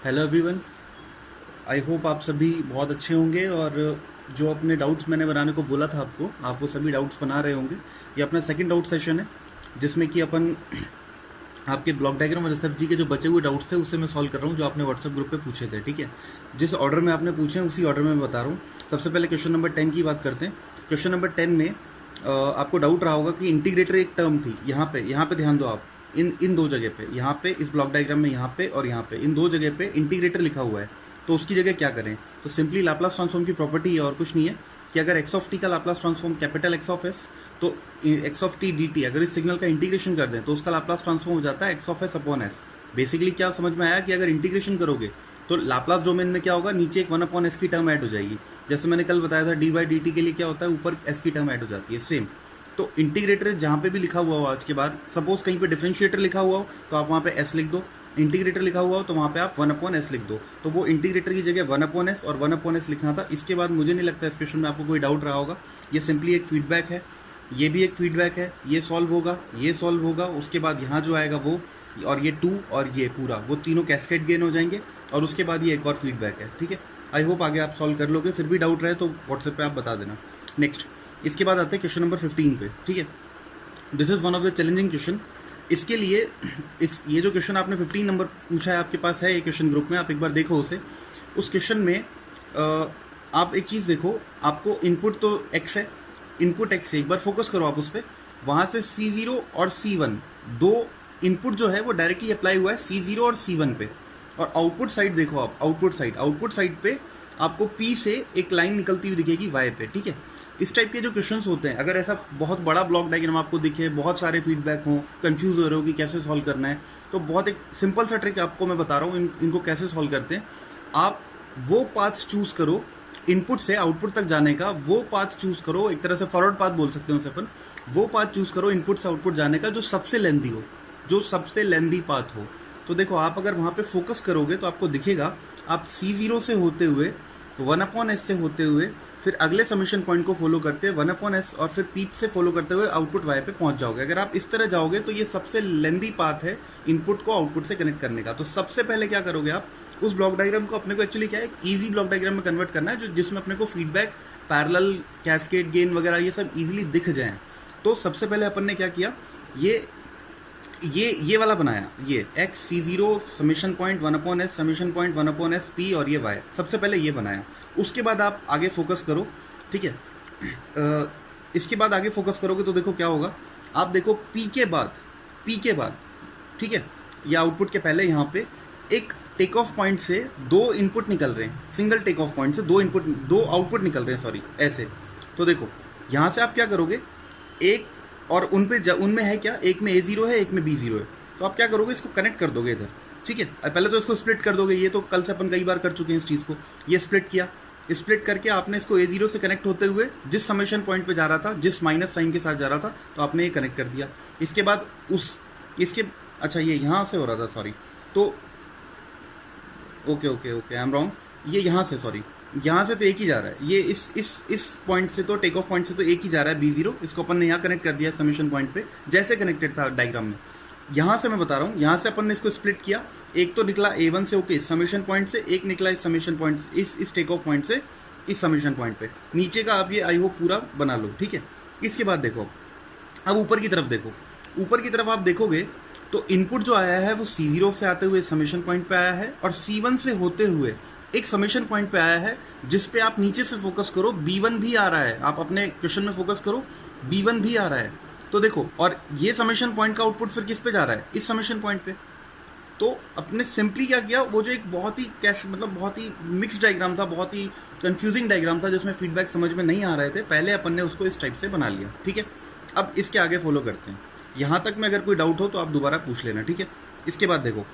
Hello everyone. I hope आप सभी बहुत अच्छे होंगे और जो अपने डाउट्स मैंने बनाने को बोला था आपको, आप वो सभी डाउट्स बना रहे होंगे। ये अपना सेकंड डाउट सेशन है जिसमें कि अपन आपके ब्लॉक डायग्राम और रिसर्च जी के जो बचे हुए डाउट्स थे उससे मैं सॉल्व कर रहा हूँ, जो आपने व्हाट्सएप ग्रुप पे पूछे थे। ठीक है, जिस ऑर्डर में आपने पूछे हैं उसी ऑर्डर में मैं बता रहा हूँ। सबसे पहले क्वेश्चन नंबर 10 की बात करते हैं। क्वेश्चन नंबर 10 में आपको डाउट रहा होगा कि इंटीग्रेटर एक टर्म थी। यहाँ पे ध्यान दो आप, इन दो जगह पे, यहाँ पे इस ब्लॉक डायग्राम में यहाँ पे और यहाँ पे, इन दो जगह पे इंटीग्रेटर लिखा हुआ है। तो उसकी जगह क्या करें? तो सिंपली लाप्लास ट्रांसफॉर्म की प्रॉपर्टी है और कुछ नहीं है कि अगर एक्स ऑफ टी का Laplace transform capital X of S, तो X of T D T, अगर इस सिग्नल का इंटीग्रेशन कर दें तो उसका लाप्लास ट्रांसफॉर्म हो जाता है x of S upon S. Basically क्या समझ में आया कि अगर इंटीग्रेशन करोगे तो लाप्लास डोमेन में क्या होगा, नीचे एक 1 अपॉन एस की टर्म ऐड हो जाएगी। जैसे मैंने कल बताया था डी बाई डी टी के लिए क्या होता है, ऊपर एस की टर्म ऐड हो जाती है। सेम तो इंटीग्रेटर जहाँ पे भी लिखा हुआ हो आज के बाद, सपोज कहीं पे डिफरेंशिएटर लिखा हुआ हो तो आप वहाँ पे एस लिख दो, इंटीग्रेटर लिखा हुआ हो तो वहाँ पे आप 1 अपॉन एस लिख दो। तो वो इंटीग्रेटर की जगह 1 अपॉन एस और 1 अपॉन एस लिखना था। इसके बाद मुझे नहीं लगता इस क्वेश्चन में आपको कोई डाउट रहा होगा। ये सिंपली एक फीडबैक है, ये भी एक फीडबैक है, ये सॉल्व होगा, ये सॉल्व होगा, उसके बाद यहाँ जो आएगा वो, और ये 2 और ये पूरा, वो तीनों कैस्केड गेन हो जाएंगे और उसके बाद ये एक और फीडबैक है। ठीक है, आई होप आगे आप सॉल्व कर लोगे। फिर भी डाउट रहे तो व्हाट्सएप पे आप बता देना। नेक्स्ट, इसके बाद आते हैं क्वेश्चन नंबर 15 पे। ठीक है, this is one of the challenging question. इसके लिए ये जो क्वेश्चन आपने 15 नंबर पूछा है, आपके पास है ये क्वेश्चन ग्रुप में, आप एक बार देखो उसे। उस क्वेश्चन में आप एक चीज़ देखो, आपको इनपुट तो x है, इनपुट x से एक बार फोकस करो आप उस पर। वहाँ से C0 और C1 दो इनपुट जो है वो डायरेक्टली अप्लाई हुआ है C0 और C1 पे। और आउटपुट साइड देखो आप, आउटपुट साइड पे आपको P से एक लाइन निकलती हुई दिखेगी Y पे। ठीक है, इस टाइप के जो क्वेश्चंस होते हैं, अगर ऐसा बहुत बड़ा ब्लॉक डायग्राम आपको दिखे, बहुत सारे फीडबैक हो, कंफ्यूज हो रहे हो कि कैसे सॉल्व करना है, तो बहुत एक सिंपल सा ट्रिक आपको मैं बता रहा हूँ, इनको कैसे सॉल्व करते हैं। आप वो पाथ चूज करो, इनपुट से आउटपुट तक जाने का वो पाथ चूज करो, एक तरह से फॉरवर्ड पाथ बोल सकते हैं उसे अपन। वो पाथ चूज करो इनपुट से आउटपुट जाने का जो सबसे लेंदी हो, जो सबसे लेंदी पाथ हो। तो देखो, आप अगर वहाँ पे फोकस करोगे तो आपको दिखेगा, आप C0 से होते हुए 1 अपॉन एस से होते हुए फिर अगले समीशन पॉइंट को फॉलो करते हुए 1 अपॉन एस और फिर पीप से फॉलो करते हुए आउटपुट वाई पे पहुंच जाओगे। अगर आप इस तरह जाओगे तो ये सबसे लेंदी पाथ है इनपुट को आउटपुट से कनेक्ट करने का। तो सबसे पहले क्या करोगे आप, उस ब्लॉक डायग्राम को अपने को एक्चुअली क्या है, ईजी ब्लॉक डायग्राम में कन्वर्ट करना है, जो जिसमें अपने को फीडबैक, पैरेलल, कैस्केड गेन वगैरह ये सब इजीली दिख जाएं। तो सबसे पहले अपन ने क्या किया, ये वाला बनाया, ये x C0 summation point 1 upon S, summation point 1 upon S P और ये y, सबसे पहले ये बनाया। उसके बाद आप आगे फोकस करो। ठीक है, इसके बाद आगे फोकस करोगे तो देखो क्या होगा, आप देखो P के बाद, ठीक है, या आउटपुट के पहले यहाँ पे एक टेक ऑफ पॉइंट से दो इनपुट निकल रहे हैं, सिंगल टेक ऑफ पॉइंट से दो आउटपुट निकल रहे हैं, सॉरी ऐसे। तो देखो यहाँ से आप क्या करोगे, एक और उनमें है क्या, एक में A0 है, एक में B0 है। तो आप क्या करोगे, इसको कनेक्ट कर दोगे इधर। ठीक है, पहले तो इसको स्प्लिट कर दोगे, ये तो कल से अपन कई बार कर चुके हैं इस चीज़ को। ये स्प्लिट किया, स्प्लिट करके आपने इसको A0 से कनेक्ट होते हुए जिस समेशन पॉइंट पे जा रहा था, जिस माइनस साइन के साथ जा रहा था, तो आपने ये कनेक्ट कर दिया। इसके बाद अच्छा ये यहाँ से हो रहा था, सॉरी, तो ओके आई एम रॉन्ग, ये यहाँ से, सॉरी, यहाँ से तो एक ही जा रहा है, ये इस पॉइंट से, तो टेक ऑफ पॉइंट से तो एक ही जा रहा है B0, इसको अपन ने यहाँ कनेक्ट कर दिया समीशन पॉइंट पे, जैसे कनेक्टेड था डायग्राम में। यहाँ से मैं बता रहा हूँ, यहाँ से अपन ने इसको स्प्लिट किया, एक तो निकला A1 से ओके इस समीशन पॉइंट से, एक निकला इस समीशन पॉइंट से, इस टेक ऑफ पॉइंट से इस समीशन पॉइंट पे। नीचे का आप ये आई होप पूरा बना लो। ठीक है, इसके बाद देखो, अब ऊपर की तरफ देखो, ऊपर की तरफ आप देखोगे तो इनपुट जो आया है वो C0 से आते हुए समीशन पॉइंट पे आया है और C1 से होते हुए एक समीशन पॉइंट पे आया है, जिस पे आप नीचे से फोकस करो, B1 भी आ रहा है। आप अपने क्वेश्चन में फोकस करो, B1 भी आ रहा है। तो देखो, और ये समीशन पॉइंट का आउटपुट फिर किस पे जा रहा है, इस समीशन पॉइंट पे। तो अपने सिंपली क्या किया, वो जो एक बहुत ही बहुत ही मिक्स डायग्राम था, बहुत ही कंफ्यूजिंग डायग्राम था, जिसमें फीडबैक समझ में नहीं आ रहे थे, पहले अपन ने उसको इस टाइप से बना लिया। ठीक है, अब इसके आगे फॉलो करते हैं। यहाँ तक में अगर कोई डाउट हो तो आप दोबारा पूछ लेना। ठीक है, इसके बाद देखो,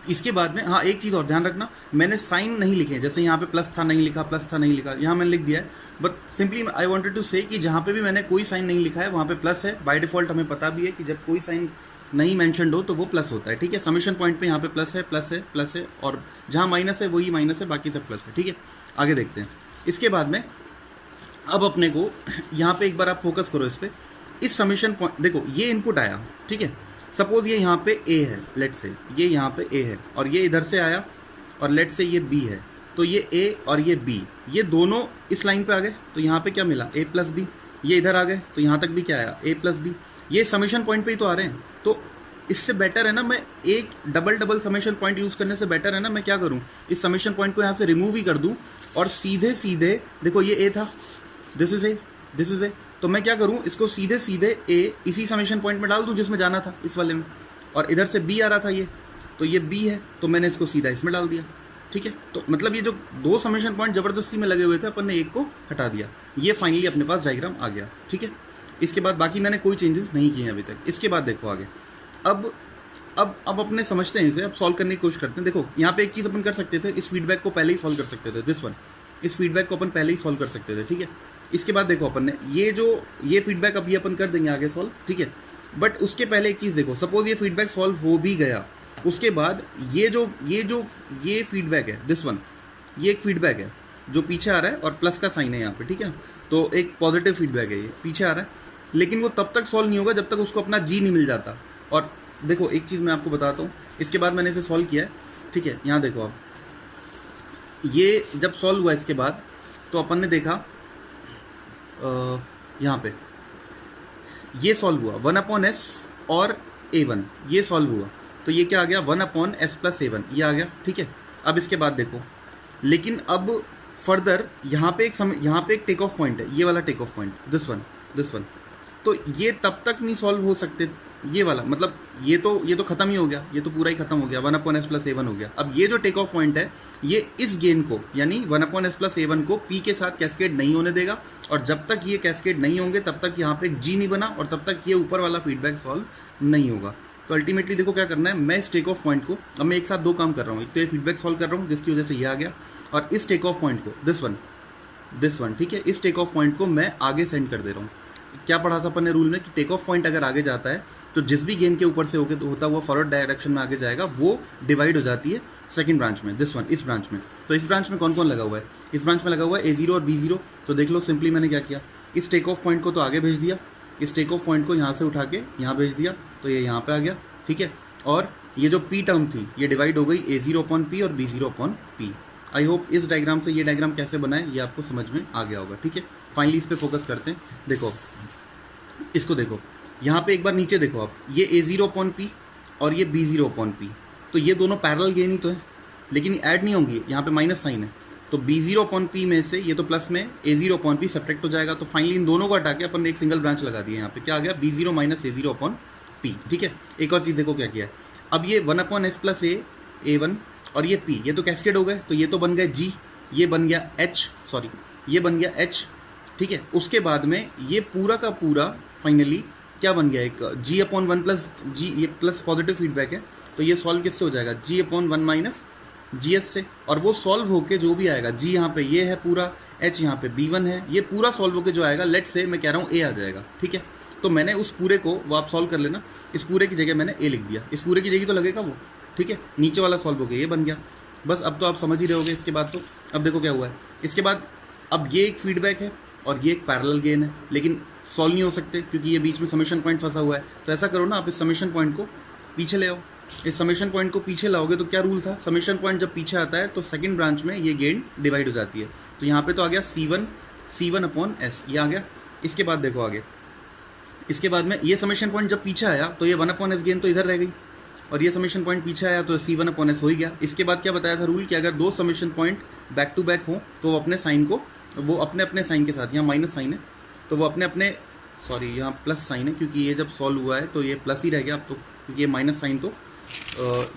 इसके बाद में हाँ एक चीज़ और ध्यान रखना, मैंने साइन नहीं लिखे, जैसे यहाँ पे प्लस था नहीं लिखा, प्लस था नहीं लिखा, यहाँ मैंने लिख दिया है, but simply I wanted to say कि जहाँ पे भी मैंने कोई साइन नहीं लिखा है वहाँ पे प्लस है। बाय डिफॉल्ट हमें पता भी है कि जब कोई साइन नहीं मैंशनड हो तो वो प्लस होता है। ठीक है, समीशन पॉइंट पे यहाँ पे प्लस है, और जहाँ माइनस है वही माइनस है, बाकी सब प्लस है। ठीक है, आगे देखते हैं। इसके बाद में अब अपने को यहाँ पे एक बार आप फोकस करो इस पर, इस समीशन पॉइंट देखो, ये इनपुट आया। ठीक है, सपोज ये यहाँ पे A है, लेट से ये यहाँ पे A है और ये इधर से आया और लेट से ये बी है, तो ये ए और ये बी, ये दोनों इस लाइन पे आ गए, तो यहाँ पे क्या मिला, ए प्लस बी। ये इधर आ गए तो यहाँ तक भी क्या आया, ए प्लस बी। ये समेशन पॉइंट पे ही तो आ रहे हैं, तो इससे बेटर है ना मैं एक डबल समेशन पॉइंट यूज करने से बेटर है ना मैं क्या करूँ, इस समेशन पॉइंट को यहाँ से रिमूव ही कर दूँ और सीधे सीधे देखो ये ए था, this is a, this is a, तो मैं क्या करूँ, इसको सीधे सीधे ए इसी समेशन पॉइंट में डाल दूँ जिसमें जाना था, इस वाले में, और इधर से बी आ रहा था ये, तो ये बी है, तो मैंने इसको सीधा इसमें डाल दिया। ठीक है, तो मतलब ये जो दो समेशन पॉइंट जबरदस्ती में लगे हुए थे अपन ने एक को हटा दिया, ये फाइनली अपने पास डायग्राम आ गया। ठीक है, इसके बाद बाकी मैंने कोई चेंजेस नहीं किए हैं अभी तक। इसके बाद देखो आगे, अब अपने समझते हैं इसे, अब सॉल्व करने की कोशिश करते हैं। देखो यहाँ पे एक चीज़ अपन कर सकते थे, इस फीडबैक को पहले ही सॉल्व कर सकते थे, दिस वन, इस फीडबैक को अपन पहले ही सॉल्व कर सकते थे। ठीक है, इसके बाद देखो अपन ने ये फीडबैक अभी अपन कर देंगे आगे सॉल्व। ठीक है, बट उसके पहले एक चीज़ देखो, सपोज ये फीडबैक सॉल्व हो भी गया, उसके बाद ये फीडबैक है, दिस वन, ये एक फीडबैक है जो पीछे आ रहा है और प्लस का साइन है यहाँ पे। ठीक है, तो एक पॉजिटिव फीडबैक है, ये पीछे आ रहा है, लेकिन वो तब तक सॉल्व नहीं होगा जब तक उसको अपना जी नहीं मिल जाता। और देखो एक चीज़ मैं आपको बताता हूँ, इसके बाद मैंने इसे सॉल्व किया है। ठीक है, यहाँ देखो आप, ये जब सॉल्व हुआ इसके बाद तो अपन ने देखा यहाँ पे ये सॉल्व हुआ 1/s और a1, ये सॉल्व हुआ, तो ये क्या आ गया 1/s प्लस a1, ये आ गया। ठीक है, अब इसके बाद देखो, लेकिन अब फर्दर यहाँ पे एक टेक ऑफ पॉइंट है, ये वाला take off point, this one, तो ये तब तक नहीं सॉल्व हो सकते, ये वाला मतलब ये तो खत्म ही हो गया, ये तो पूरा ही खत्म हो गया, 1/s प्लस a1 हो गया। अब ये जो टेक ऑफ पॉइंट है ये इस गेन को यानी 1/s प्लस a1 को p के साथ कैस्केड नहीं होने देगा, और जब तक ये कैस्केड नहीं होंगे तब तक यहाँ पे एक g नहीं बना और तब तक ये ऊपर वाला फीडबैक सॉल्व नहीं होगा। तो अल्टीमेटली देखो क्या करना है, मैं इस टेक ऑफ पॉइंट को, अब मैं एक साथ दो काम कर रहा हूँ, एक तो ये फीडबैक सॉल्व कर रहा हूँ जिसकी वजह से ये आ गया, और इस टेक ऑफ पॉइंट को दिस वन, ठीक है, इस टेक ऑफ पॉइंट को मैं आगे सेंड कर दे रहा हूँ। क्या पढ़ा था अपन ने रूल में कि टेक ऑफ पॉइंट अगर आगे जाता है तो जिस भी गेन के ऊपर से होता हुआ फॉरवर्ड डायरेक्शन में आगे जाएगा वो डिवाइड हो जाती है सेकंड ब्रांच में, दिस वन, इस ब्रांच में। तो इस ब्रांच में कौन कौन लगा हुआ है, इस ब्रांच में लगा हुआ है A0 और B0। तो देख लो सिंपली मैंने क्या किया, इस टेक ऑफ पॉइंट को तो आगे भेज दिया, इस टेक ऑफ पॉइंट को यहाँ से उठा के यहाँ भेज दिया, तो ये यहाँ पे आ गया। ठीक है, और ये जो P टर्म थी ये डिवाइड हो गई A0/P और B0/P। आई होप इस डायग्राम से ये डायग्राम कैसे बना है ये आपको समझ में आ गया होगा। ठीक है, फाइनली इस पर फोकस करते हैं। देखो इसको देखो, यहाँ पे एक बार नीचे देखो आप, ये A0/P और ये B0/P, तो ये दोनों पैरेलल गेन ही तो है, लेकिन ऐड नहीं होंगी, यहाँ पे माइनस साइन है, तो B0/P में से ये तो प्लस में A0/P सब्ट्रैक्ट हो जाएगा। तो फाइनली इन दोनों को हटा के अपन ने एक सिंगल ब्रांच लगा दी है, यहाँ पे क्या आ गया B0 माइनस A0/P। ठीक है, एक और चीज़ देखो क्या किया है, अब ये 1/s प्लस A1 और ये P, ये तो कैस्केड हो गए, तो ये तो बन गए G, ये बन गया H, सॉरी ये बन गया H। ठीक है, उसके बाद में ये पूरा का पूरा फाइनली क्या बन गया, एक G/1 प्लस G, ये प्लस पॉजिटिव फीडबैक है, तो ये सॉल्व किससे हो जाएगा G/1 माइनस GS से, और वो सॉल्व होके जो भी आएगा, G यहाँ पे ये है पूरा, H यहाँ पे B1 है, ये पूरा सॉल्व होके जो आएगा, लेट से मैं कह रहा हूँ A आ जाएगा। ठीक है, तो मैंने उस पूरे को, वो आप सॉल्व कर लेना, इस पूरे की जगह मैंने A लिख दिया, इस पूरे की जगह तो लगेगा वो। ठीक है, नीचे वाला सॉल्व हो गया, ये बन गया, बस अब तो आप समझ ही रहे होगे। इसके बाद तो अब देखो क्या हुआ है, इसके बाद अब ये एक फीडबैक है और ये एक पैरेलल गेन है, लेकिन सॉल्व नहीं हो सकते क्योंकि ये बीच में समेशन पॉइंट फंसा हुआ है। तो ऐसा करो ना, आप इस समेशन पॉइंट को पीछे ले आओ, इस समेशन पॉइंट को पीछे लाओगे तो क्या रूल था, समेशन पॉइंट जब पीछे आता है तो सेकंड ब्रांच में ये गेन डिवाइड हो जाती है। तो यहाँ पे तो आ गया C1/S, ये आ गया। इसके बाद देखो आगे, इसके बाद में ये समेशन पॉइंट जब पीछे आया तो ये 1/S गेन तो इधर रह गई, और ये समेशन पॉइंट पीछे आया तो C1/S हो ही गया। इसके बाद क्या बताया था रूल कि अगर दो summation point back to back हो तो वो अपने साइन को, वो अपने अपने साइन के साथ, यहाँ माइनस साइन है तो वो अपने अपने, सॉरी यहाँ प्लस साइन है क्योंकि ये जब सॉल्व हुआ है तो ये प्लस ही रह गया अब तो, क्योंकि ये माइनस साइन तो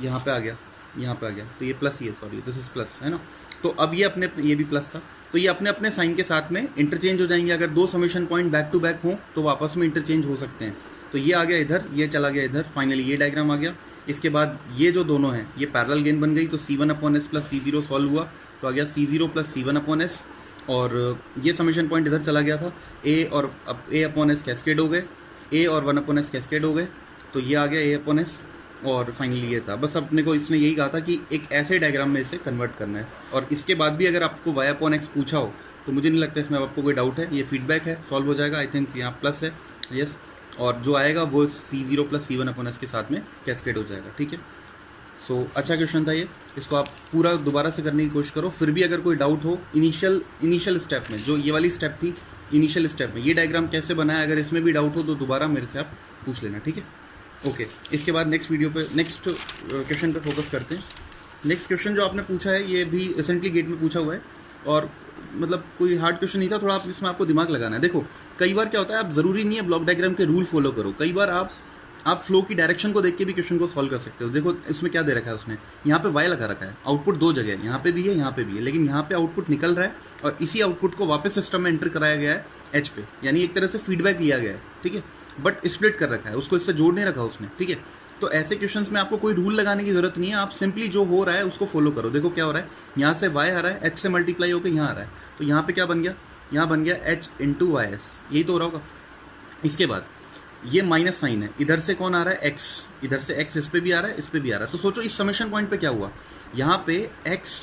यहाँ पे आ गया, यहाँ पे आ गया, तो ये प्लस ही है, सॉरी दिस इज प्लस है ना। तो अब ये अपने, ये भी प्लस था, तो ये अपने अपने साइन के साथ में इंटरचेंज हो जाएंगे। अगर दो summation point back to back हों तो वो आपस में इंटरचेंज हो सकते हैं। तो ये आ गया इधर, ये चला गया इधर, फाइनली ये डायग्राम आ गया। इसके बाद ये जो दोनों हैं ये पैरेलल गेन बन गई, तो C1/S प्लस C0 सॉल्व हुआ तो आ गया C0 प्लस C1/S, और ये समेशन पॉइंट इधर चला गया था A, और अब A/S कैस्केड हो गए, A और 1/S कैस्केड हो गए, तो ये आ गया A/S, और फाइनली ये था। बस अपने को इसने यही कहा था कि एक ऐसे डायग्राम में इसे कन्वर्ट करना है, और इसके बाद भी अगर आपको y/x पूछा हो तो मुझे नहीं लगता इसमें आपको कोई डाउट है, ये फीडबैक है, सॉल्व हो जाएगा। आई थिंक यहाँ प्लस है, यस, और जो आएगा वो C0 प्लस C1/S के साथ में कैस्केड हो जाएगा। ठीक है, सो अच्छा क्वेश्चन था ये, इसको आप पूरा दोबारा से करने की कोशिश करो। फिर भी अगर कोई डाउट हो इनिशियल स्टेप में, जो ये वाली स्टेप थी इनिशियल स्टेप में, ये डायग्राम कैसे बनाया, अगर इसमें भी डाउट हो तो दोबारा मेरे से आप पूछ लेना, ठीक है। ओके, इसके बाद नेक्स्ट वीडियो पे नेक्स्ट क्वेश्चन पे फोकस करते हैं। नेक्स्ट क्वेश्चन जो आपने पूछा है ये भी रिसेंटली गेट में पूछा हुआ है, और मतलब कोई हार्ड क्वेश्चन नहीं था, थोड़ा आप इसमें आपको दिमाग लगाना है। देखो कई बार क्या होता है, आप ज़रूरी नहीं है ब्लॉक डायग्राम के रूल फॉलो करो, कई बार आप फ्लो की डायरेक्शन को देख के भी क्वेश्चन को सॉल्व कर सकते हो। देखो इसमें क्या दे रखा है उसने, यहाँ पे वाई लगा रखा है, आउटपुट दो जगह है, यहाँ पे भी है यहाँ पे भी है, लेकिन यहाँ पे आउटपुट निकल रहा है और इसी आउटपुट को वापस सिस्टम में एंटर कराया गया है एच पे, यानी एक तरह से फीडबैक लिया गया है, ठीक है, बट स्प्लिट कर रखा है, उसको इससे जोड़ नहीं रखा उसने, ठीक है। तो ऐसे क्वेश्चंस में आपको कोई रूल लगाने की जरूरत नहीं है, आप सिंपली जो हो रहा है उसको फॉलो करो। देखो क्या हो रहा है, यहाँ से y आ रहा है, h से मल्टीप्लाई होकर यहाँ आ रहा है, तो यहाँ पे क्या बन गया, यहाँ बन गया h इंटू वाई एस, यही तो हो रहा होगा। इसके बाद ये माइनस साइन है, इधर से कौन आ रहा है, x, इधर से x इस पे भी आ रहा है, इस पे भी आ रहा है। तो सोचो इस समेशन पॉइंट पे क्या हुआ, यहाँ पे x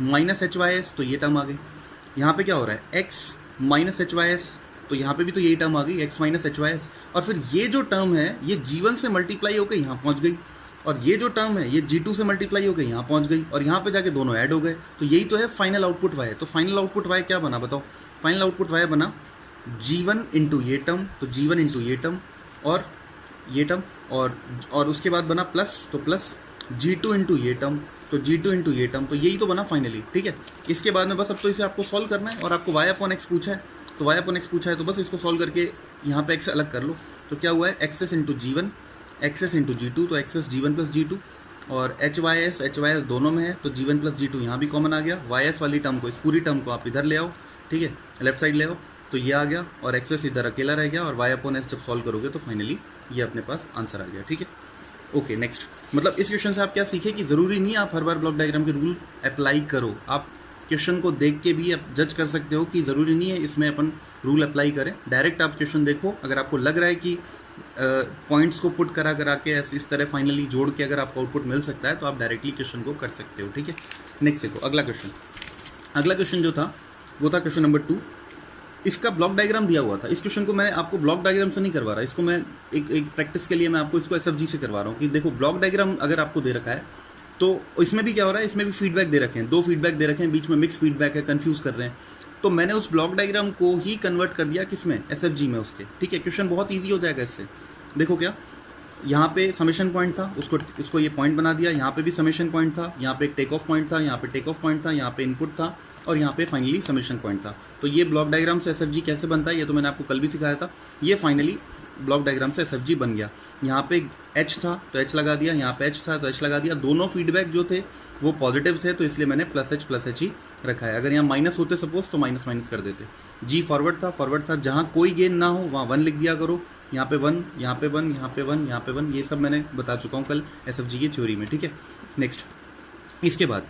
minus H Y S, तो ये टर्म आ गई। यहाँ पे क्या हो रहा है, x minus H Y S, तो यहाँ पे भी तो यही टर्म आ गई, x minus H Y S. और फिर ये जो टर्म है ये G1 से मल्टीप्लाई होकर यहाँ पहुँच गई, और ये जो टर्म है ये G2 से मल्टीप्लाई होकर यहाँ पहुँच गई, और यहाँ पे जाके दोनों ऐड हो गए। तो यही तो है फाइनल आउटपुट y। तो फाइनल आउटपुट y क्या बना बताओ, फाइनल आउटपुट y बना G1 इंटू ये टर्म, तो G1 इंटू ये टर्म और ये टर्म, और उसके बाद बना प्लस, तो प्लस G2 इंटू ये टर्म, तो G2 इंटू ये टर्म, तो यही तो बना फाइनली, ठीक है। इसके बाद में बस अब तो इसे आपको सॉल्व करना है, और आपको y अपॉन x पूछा है, तो y अपॉन x पूछा है, तो बस इसको सॉल्व करके यहाँ पे x अलग कर लो। तो क्या हुआ है, access into G1 access into G2, तो एक्सेस G1 प्लस G2, और एच वाई एस दोनों में है, तो G1 प्लस G2 यहाँ भी कॉमन आ गया। वाई एस वाली टर्म को, इस पूरी टर्म को आप इधर ले आओ, ठीक है, लेफ्ट साइड ले आओ, तो ये आ गया, और एक्सेस इधर अकेला रह गया, और y अपॉन एस जब सॉल्व करोगे तो फाइनली ये अपने पास आंसर आ गया, ठीक है। ओके नेक्स्ट, मतलब इस क्वेश्चन से आप क्या सीखे कि ज़रूरी नहीं आप हर बार ब्लॉक डायग्राम के रूल अप्लाई करो, आप क्वेश्चन को देख के भी आप जज कर सकते हो कि ज़रूरी नहीं है इसमें अपन रूल अप्लाई करें। डायरेक्ट आप क्वेश्चन देखो, अगर आपको लग रहा है कि पॉइंट्स को पुट करा के ऐसे इस तरह फाइनली जोड़ के अगर आपको आउटपुट मिल सकता है तो आप डायरेक्टली क्वेश्चन को कर सकते हो, ठीक है। नेक्स्ट देखो अगला क्वेश्चन जो था वो था क्वेश्चन नंबर 2। इसका ब्लॉक डायग्राम दिया हुआ था। इस क्वेश्चन को मैं आपको ब्लॉक डायग्राम से नहीं करवा रहा, इसको मैं एक प्रैक्टिस के लिए मैं आपको इसको एसएफजी से करवा रहा हूँ कि देखो ब्लॉक डायग्राम अगर आपको दे रखा है तो इसमें भी क्या हो रहा है, इसमें भी फीडबैक दे रखे हैं, 2 फीडबैक दे रखे हैं, बीच में मिक्स फीडबैक है, कंफ्यूज कर रहे हैं। तो मैंने उस ब्लॉक डायग्राम को ही कन्वर्ट कर दिया किसमें, एसएफजी में उसके, ठीक है। क्वेश्चन बहुत ईजी हो जाएगा इससे। देखो क्या, यहाँ पे समेशन पॉइंट था, उसको ये पॉइंट बना दिया, यहाँ पे भी समेशन पॉइंट था, यहाँ पे एक टेक ऑफ पॉइंट था, यहाँ पे टेक ऑफ पॉइंट था, यहाँ पे इनपुट था, और यहाँ पे फाइनली समेशन पॉइंट था। तो ये ब्लॉक डायग्राम से एसएफजी कैसे बनता है ये तो मैंने आपको कल भी सिखाया था। ये फाइनली ब्लॉक डायग्राम से एसएफजी बन गया। यहाँ पे एच था तो एच लगा दिया, यहाँ पे एच था तो एच लगा दिया। दोनों फीडबैक जो थे वो पॉजिटिव थे तो इसलिए मैंने प्लस एच ही रखा है। अगर यहाँ माइनस होते सपोज तो माइनस माइनस कर देते। जी फॉरवर्ड था, जहाँ कोई गेन ना हो वहाँ 1 लिख दिया करो, यहाँ पे 1, यहाँ पे 1, यहाँ पे 1, यहाँ पे 1, ये सब मैंने बता चुका हूँ कल एसएफजी की थ्योरी में, ठीक है। नेक्स्ट, इसके बाद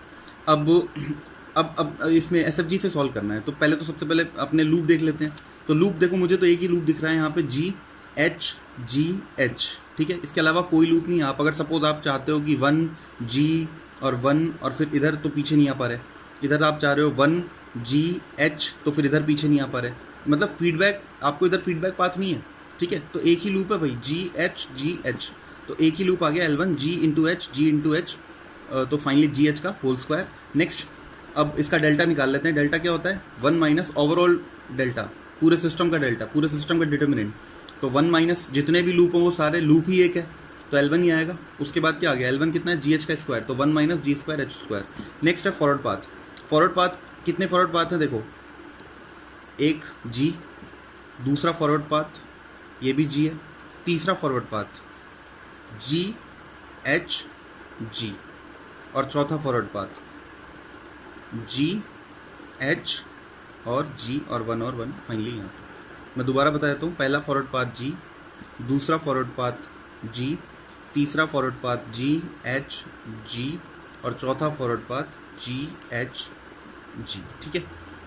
अब इसमें एसएफजी से सॉल्व करना है तो पहले तो सबसे पहले अपने लूप देख लेते हैं। तो लूप देखो, मुझे तो एक ही लूप दिख रहा है यहाँ पे, जी एच, ठीक है। इसके अलावा कोई लूप नहीं। आप अगर सपोज आप चाहते हो कि 1 जी और 1 और फिर इधर तो पीछे नहीं आ पा रहे, इधर आप चाह रहे हो 1 जी एच तो फिर इधर पीछे नहीं आ पा रहे, मतलब फीडबैक आपको इधर फीडबैक पाथ नहीं है, ठीक है। तो एक ही लूप है भाई, जी एच, तो एक ही लूप आ गया L1 जी इंटू एच, तो फाइनली जी एच का होल स्क्वायर। नेक्स्ट, अब इसका डेल्टा निकाल लेते हैं। डेल्टा क्या होता है, 1 माइनस ओवरऑल डेल्टा, पूरे सिस्टम का डेल्टा, पूरे सिस्टम का डिटर्मिनेंट। तो 1 माइनस जितने भी लूप हो वो सारे लूप ही एक है तो L1 ही आएगा। उसके बाद क्या आ गया, L1 कितना है, जी एच का स्क्वायर, तो 1 माइनस जी स्क्वायर एच स्क्वायर। नेक्स्ट है फॉरवर्ड पाथ। कितने फॉरवर्ड पाथ है देखो, एक जी, दूसरा फॉरवर्ड पाथ ये भी जी है, तीसरा फॉरवर्ड पाथ जी एच जी, और चौथा फॉरवर्ड पाथ जी एच और जी और 1 फाइनली यहाँ पे मैं दोबारा बता देता हूँ। पहला फॉरवर्ड पाथ जी, दूसरा फॉरवर्ड पाथ जी, तीसरा फॉरवर्ड पाथ जी एच जी, और चौथा फॉरवर्ड पाथ जी एच जी, ठीक है।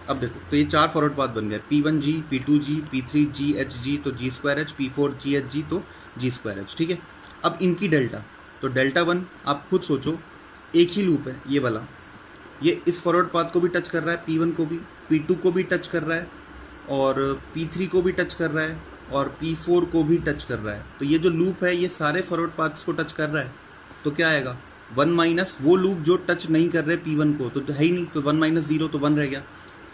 अब देखो तो ये 4 फॉरवर्ड पाथ बन गए, P1 जी, P2 जी, P3 जी एच जी, तो G square H, P4 G H G, तो जी स्क्वायर एच, ठीक है। अब इनकी डेल्टा, तो डेल्टा 1 आप खुद सोचो, एक ही लूप है ये वाला, ये इस फॉरवर्ड पाथ को भी टच कर रहा है, P1 को भी, P2 को भी टच कर रहा है, और P3 को भी टच कर रहा है, और P4 को भी टच कर रहा है। तो ये जो लूप है ये सारे फॉरवर्ड पाथ्स को टच कर रहा है, तो क्या आएगा, 1 माइनस वो लूप जो टच नहीं कर रहे P1 को, तो है ही नहीं, तो 1 माइनस 0 तो 1 रह गया,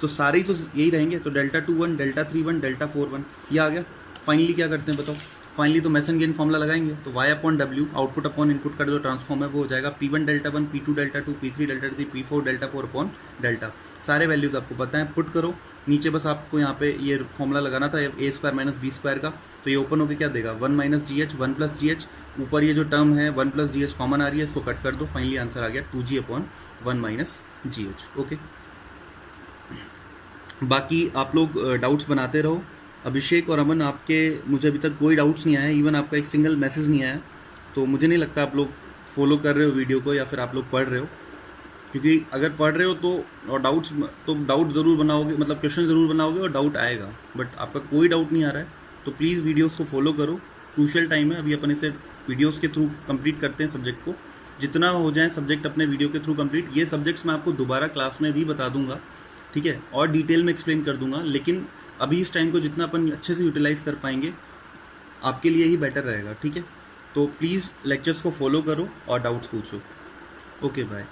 तो सारे ही तो यही रहेंगे, तो डेल्टा 2 1, डेल्टा 3 1, डेल्टा 4 1, ये आ गया। फाइनली क्या करते हैं बताओ, फाइनली तो मैसन गेन फॉर्मूला लगाएंगे, तो y upon W output upon input का जो ट्रांसफॉर्म है वो हो जाएगा P1 delta 1, P2 delta 2, P3 delta 3, P4 delta 4 upon delta. सारे वैल्यूज आपको पता है, पुट करो नीचे, बस आपको यहाँ पे ये फॉर्मूला लगाना था ए स्क्वायर माइनस बी स्क्वायर का, तो ये ओपन होकर क्या देगा 1 माइनस जी एच 1 प्लस जी एच, ऊपर ये जो टर्म है 1 प्लस जी एच कॉमन आ रही है, इसको कट कर दो, फाइनली आंसर आ गया 2g अपॉन 1 माइनस जी एच। ओके, बाकी आप लोग डाउट्स बनाते रहो। अभिषेक और अमन, आपके मुझे अभी तक कोई डाउट्स नहीं आया, इवन आपका एक सिंगल मैसेज नहीं आया, तो मुझे नहीं लगता आप लोग फॉलो कर रहे हो वीडियो को, या फिर आप लोग पढ़ रहे हो, क्योंकि अगर पढ़ रहे हो तो और डाउट ज़रूर बनाओगे, मतलब क्वेश्चन ज़रूर बनाओगे और डाउट आएगा, बट आपका कोई डाउट नहीं आ रहा है, तो प्लीज़ वीडियोस को फॉलो करो। क्रूशियल टाइम है, अभी अपन इसे वीडियोस के थ्रू कंप्लीट करते हैं सब्जेक्ट को, जितना हो जाए सब्जेक्ट अपने वीडियो के थ्रू कंप्लीट। ये सब्जेक्ट्स मैं आपको दोबारा क्लास में भी बता दूंगा, ठीक है, और डिटेल में एक्सप्लेन कर दूंगा, लेकिन अभी इस टाइम को जितना अपन अच्छे से यूटिलाइज कर पाएंगे आपके लिए ही बेटर रहेगा, ठीक है। तो प्लीज़ लेक्चर्स को फॉलो करो और डाउट्स पूछो। Okay, bye.